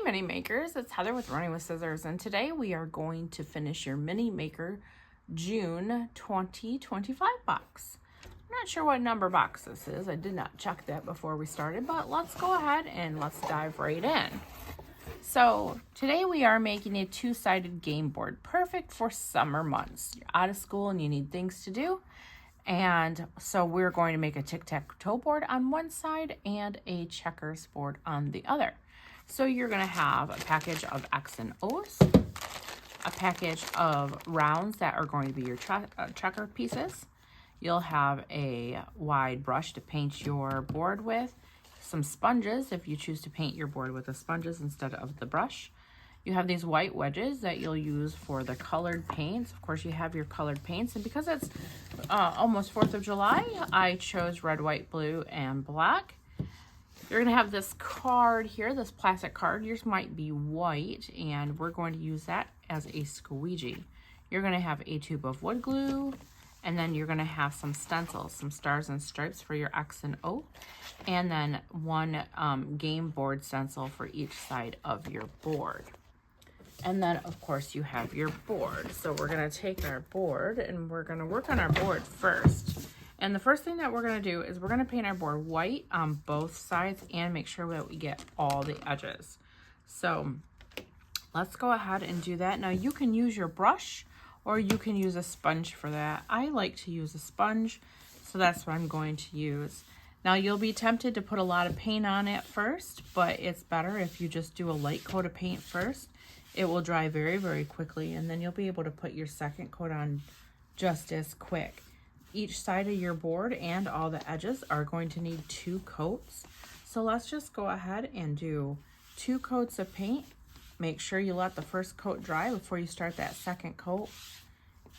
Mini Makers, it's Heather with Running with Scissors, and today we are going to finish your Mini Maker June 2025 box. I'm not sure what number box this is. I did not check that before we started, but let's go ahead and let's dive right in. So today we are making a two-sided game board, perfect for summer months. You're out of school and you need things to do. And so we're going to make a tic-tac-toe board on one side and a checkers board on the other. So you're going to have a package of X and O's, a package of rounds that are going to be your checker pieces. You'll have a wide brush to paint your board with, some sponges if you choose to paint your board with the sponges instead of the brush. You have these white wedges that you'll use for the colored paints. Of course, you have your colored paints, and because it's almost 4th of July, I chose red, white, blue, and black. You're going to have this card here, this plastic card. Yours might be white, and we're going to use that as a squeegee. You're going to have a tube of wood glue, and then you're going to have some stencils, some stars and stripes for your X and O, and then one game board stencil for each side of your board. And then, of course, you have your board. So we're going to take our board, and we're going to work on our board first. And the first thing that we're going to do is we're going to paint our board white on both sides and make sure that we get all the edges. So let's go ahead and do that. Now you can use your brush or you can use a sponge for that. I like to use a sponge, so that's what I'm going to use. Now you'll be tempted to put a lot of paint on it first, but it's better if you just do a light coat of paint first. It will dry very, very quickly, and then you'll be able to put your second coat on just as quick. Each side of your board and all the edges are going to need 2 coats. So let's just go ahead and do 2 coats of paint. Make sure you let the first coat dry before you start that second coat.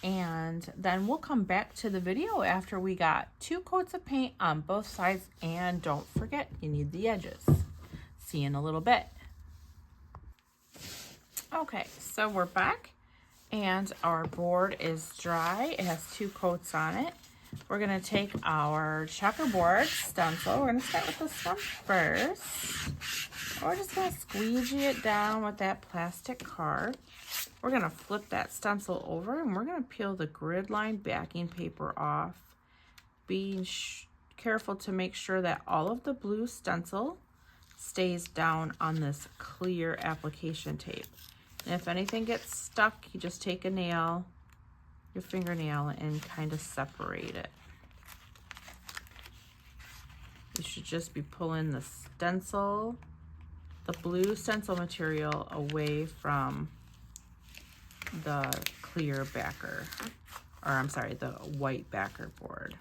And then we'll come back to the video after we got 2 coats of paint on both sides. And don't forget, you need the edges. See you in a little bit. Okay, so we're back and our board is dry. It has 2 coats on it. We're going to take our checkerboard stencil. We're going to start with this one first. We're just going to squeegee it down with that plastic card. We're going to flip that stencil over and we're going to peel the grid line backing paper off. Being careful to make sure that all of the blue stencil stays down on this clear application tape. And if anything gets stuck, you just take a nail, your fingernail, and kind of separate it. You should just be pulling the stencil, the blue stencil material, away from the clear backer, or I'm sorry, the white backer board.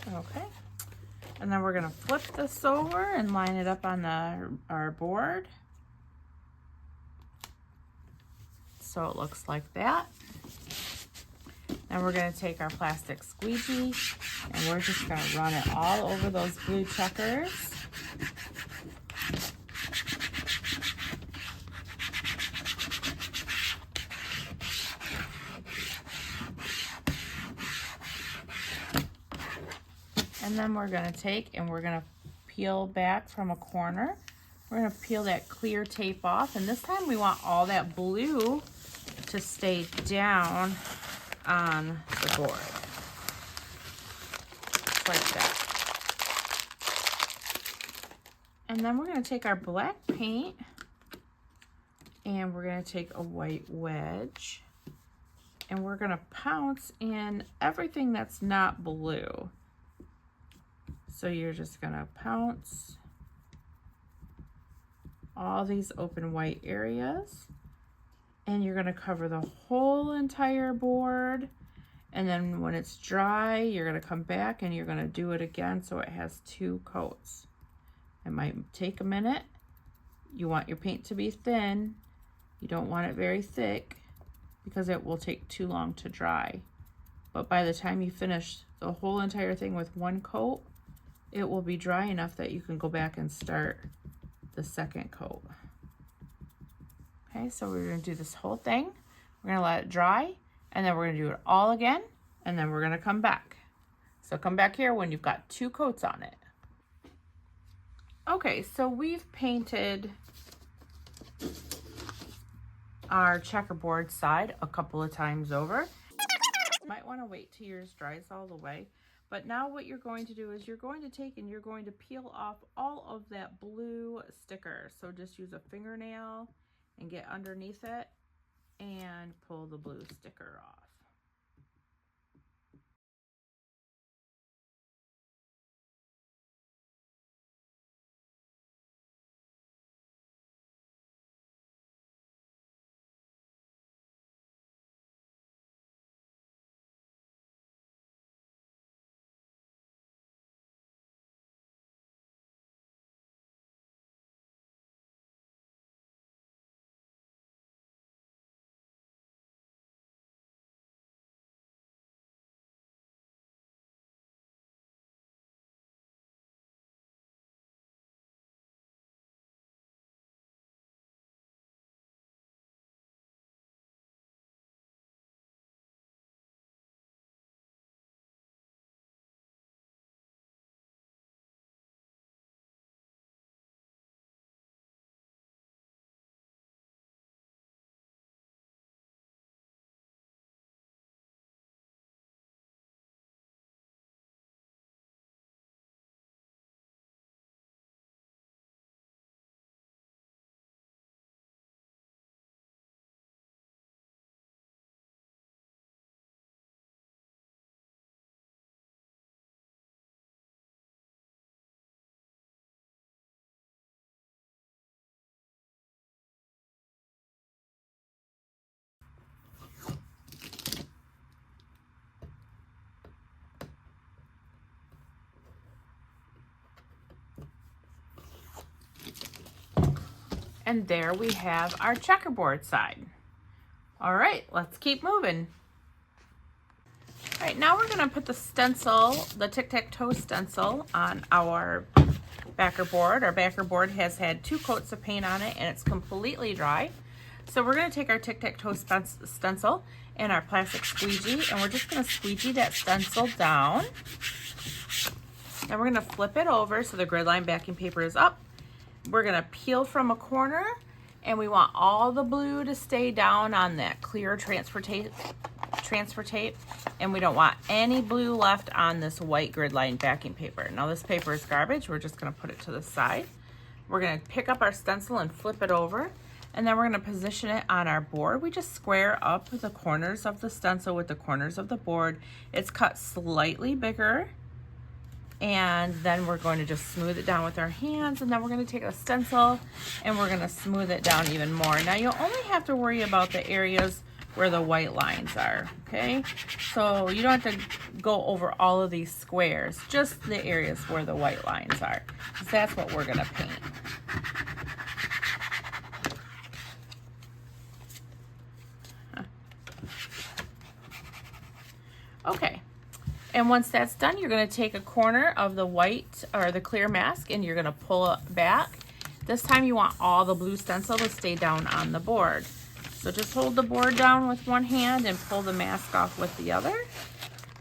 Okay, and then we're going to flip this over and line it up on our board. So it looks like that. Now we're going to take our plastic squeegee and we're just going to run it all over those blue checkers. And then we're going to take and we're going to peel back from a corner. We're going to peel that clear tape off, and this time we want all that blue to stay down on the board. Just like that. And then we're going to take our black paint and we're going to take a white wedge and we're gonna pounce in everything that's not blue. So you're just gonna pounce all these open white areas, and you're gonna cover the whole entire board. And then when it's dry, you're gonna come back and you're gonna do it again so it has 2 coats. It might take a minute. You want your paint to be thin. You don't want it very thick because it will take too long to dry. But by the time you finish the whole entire thing with 1 coat, it will be dry enough that you can go back and start the 2nd coat. Okay, so we're gonna do this whole thing. We're gonna let it dry, and then we're gonna do it all again, and then we're gonna come back. So come back here when you've got 2 coats on it. Okay, so we've painted our checkerboard side a couple of times over. Might want to wait till yours dries all the way. But now what you're going to do is you're going to take and you're going to peel off all of that blue sticker. So just use a fingernail and get underneath it and pull the blue sticker off. And there we have our checkerboard side. All right, let's keep moving. All right, now we're gonna put the stencil, the tic-tac-toe stencil, on our backer board. Our backer board has had 2 coats of paint on it and it's completely dry. So we're gonna take our tic-tac-toe stencil and our plastic squeegee, and we're just gonna squeegee that stencil down. Then we're gonna flip it over so the grid line backing paper is up. We're gonna peel from a corner, and we want all the blue to stay down on that clear transfer tape, and we don't want any blue left on this white grid line backing paper. Now this paper is garbage. We're just gonna put it to the side. We're gonna pick up our stencil and flip it over, and then we're gonna position it on our board. We just square up the corners of the stencil with the corners of the board. It's cut slightly bigger. And then we're going to just smooth it down with our hands, and then we're going to take a stencil and we're going to smooth it down even more. Now you'll only have to worry about the areas where the white lines are, okay? So you don't have to go over all of these squares, just the areas where the white lines are, because that's what we're going to paint. Okay. And once that's done, you're going to take a corner of the white or the clear mask and you're going to pull it back. This time you want all the blue stencil to stay down on the board. So just hold the board down with one hand and pull the mask off with the other.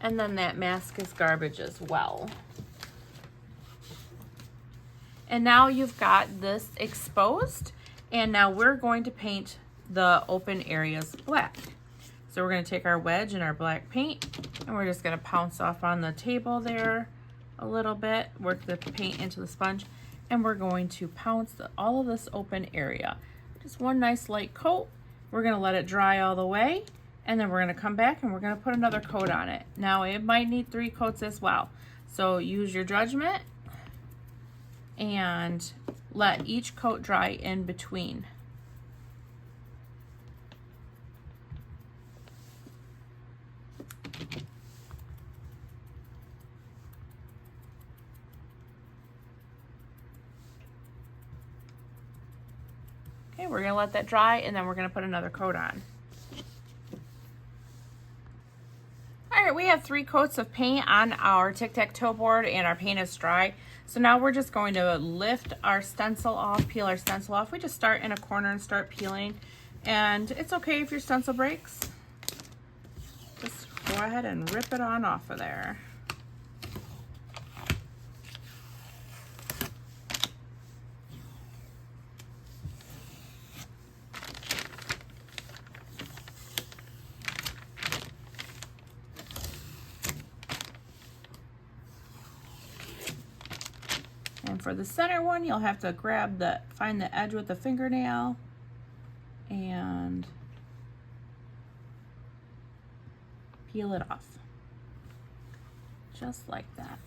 And then that mask is garbage as well. And now you've got this exposed, and now we're going to paint the open areas black. So we're going to take our wedge and our black paint, and we're just going to pounce off on the table there a little bit, work the paint into the sponge, and we're going to pounce all of this open area. Just one nice light coat. We're going to let it dry all the way, And then we're going to come back and we're going to put another coat on it. Now it might need 3 coats as well. So use your judgment and let each coat dry in between. Okay, we're going to let that dry and then we're going to put another coat on. Alright, we have 3 coats of paint on our tic-tac-toe board and our paint is dry. So now we're just going to lift our stencil off, peel our stencil off. We just start in a corner and start peeling. And it's okay if your stencil breaks. Just go ahead and rip it on off of there. And for the center one, you'll have to find the edge with the fingernail and peel it off. Just like that.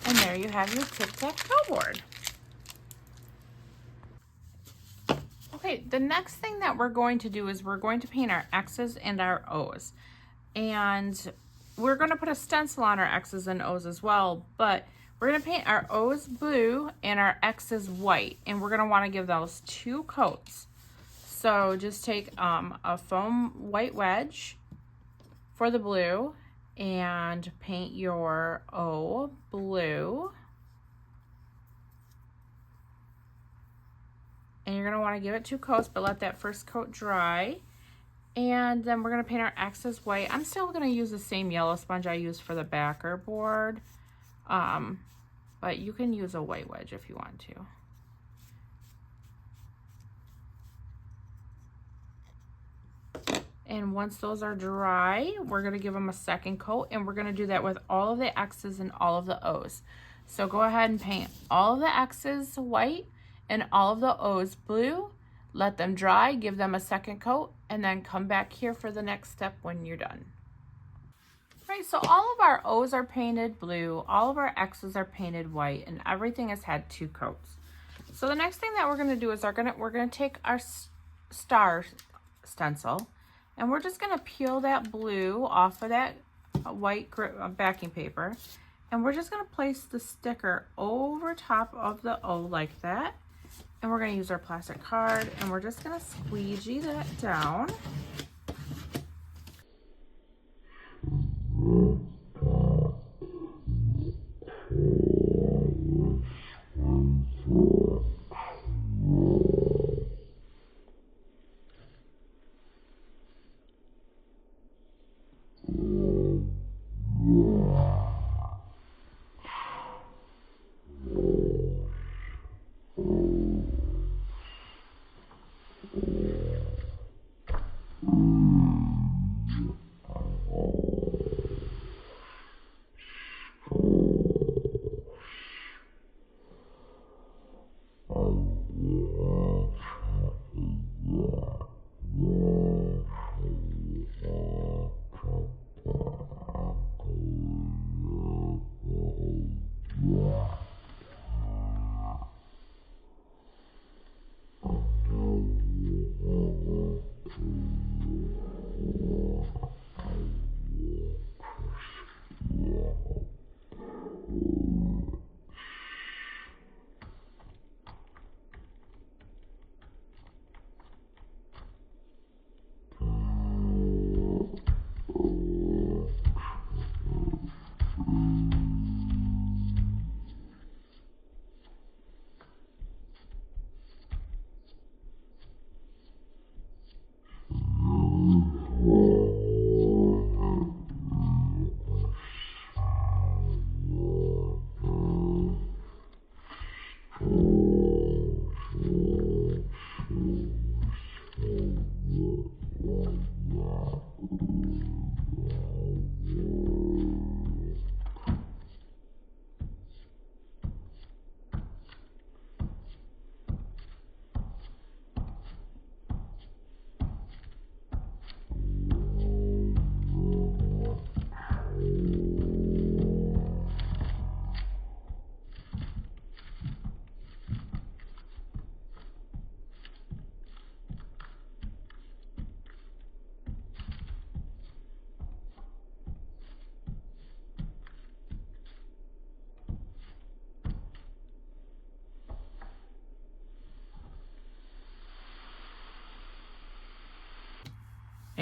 And there you have your tic-tac-toe board. Okay, the next thing that we're going to do is we're going to paint our X's and our O's. And we're going to put a stencil on our X's and O's as well, but we're going to paint our O's blue and our X's white, and we're going to want to give those 2 coats. So just take a foam white wedge for the blue and paint your O blue. And you're going to want to give it 2 coats, but let that first coat dry. And then we're going to paint our X's white. I'm still going to use the same yellow sponge I used for the backer board. But you can use a white wedge if you want to. And once those are dry, we're going to give them a second coat, and we're going to do that with all of the X's and all of the O's. So go ahead and paint all of the X's white and all of the O's blue. Let them dry, give them a second coat, and then come back here for the next step when you're done. Right, so all of our O's are painted blue, all of our X's are painted white, and everything has had 2 coats. So the next thing that we're going to do is we're going to take our star stencil, and we're just going to peel that blue off of that white backing paper, and we're just going to place the sticker over top of the O like that. And we're going to use our plastic card, and we're just going to squeegee that down.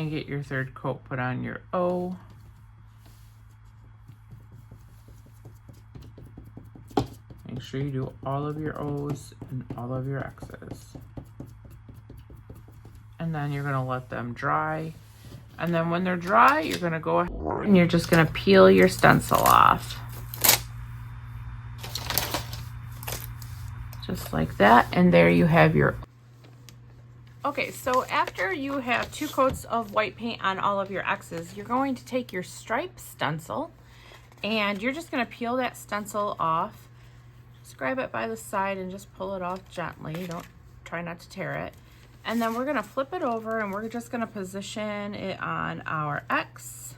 and get your third coat put on your O. Make sure you do all of your O's and all of your X's. And then you're gonna let them dry. And then when they're dry, you're gonna go ahead and you're just gonna peel your stencil off. Just like that, and there you have your... Okay, so after you have 2 coats of white paint on all of your X's, you're going to take your stripe stencil and you're just gonna peel that stencil off. Just grab it by the side and just pull it off gently. Try not to tear it. And then we're gonna flip it over and we're just gonna position it on our X.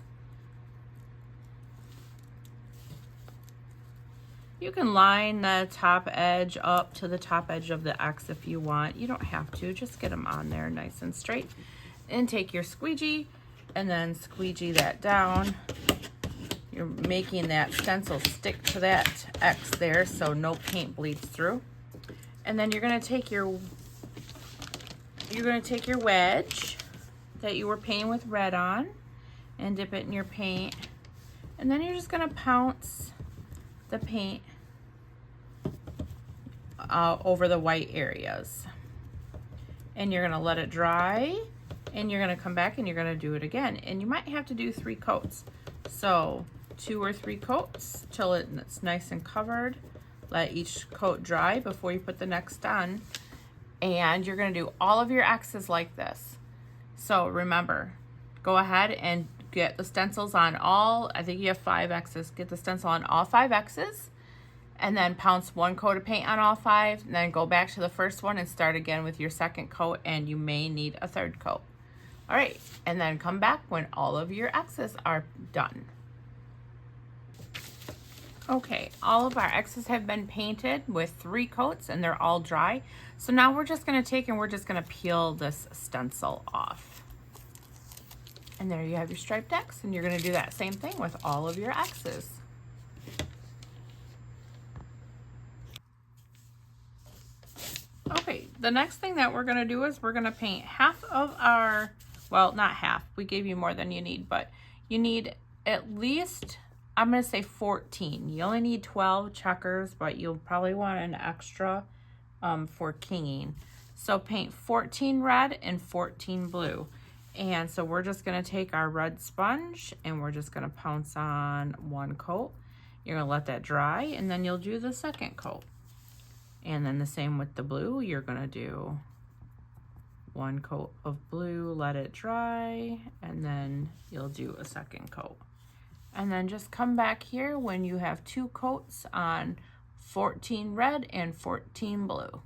You can line the top edge up to the top edge of the X if you want. You don't have to, just get them on there nice and straight. And take your squeegee and then squeegee that down. You're making that stencil stick to that X there so no paint bleeds through. And then you're gonna take your wedge that you were painting with red on and dip it in your paint. And then you're just gonna pounce the paint over the white areas. And you're gonna let it dry and you're gonna come back and you're gonna do it again. And you might have to do 3 coats. So 2 or 3 coats till it's nice and covered. Let each coat dry before you put the next on. And you're gonna do all of your X's like this. So remember, go ahead and get the stencils on all, I think you have 5 X's, get the stencil on all 5 X's, and then pounce 1 coat of paint on all 5, and then go back to the first one and start again with your second coat, and you may need a 3rd coat. All right, and then come back when all of your X's are done. Okay, all of our X's have been painted with 3 coats and they're all dry. So now we're just gonna take and we're just gonna peel this stencil off. And there you have your striped X, and you're gonna do that same thing with all of your X's. Okay, the next thing that we're gonna do is we're gonna paint half of our, well, not half, we gave you more than you need, but you need at least, I'm gonna say 14. You only need 12 checkers, but you'll probably want an extra for kinging. So paint 14 red and 14 blue. And so we're just gonna take our red sponge and we're just gonna pounce on 1 coat. You're gonna let that dry and then you'll do the second coat. And then the same with the blue, you're gonna do 1 coat of blue, let it dry, and then you'll do a second coat. And then just come back here when you have 2 coats on 14 red and 14 blue.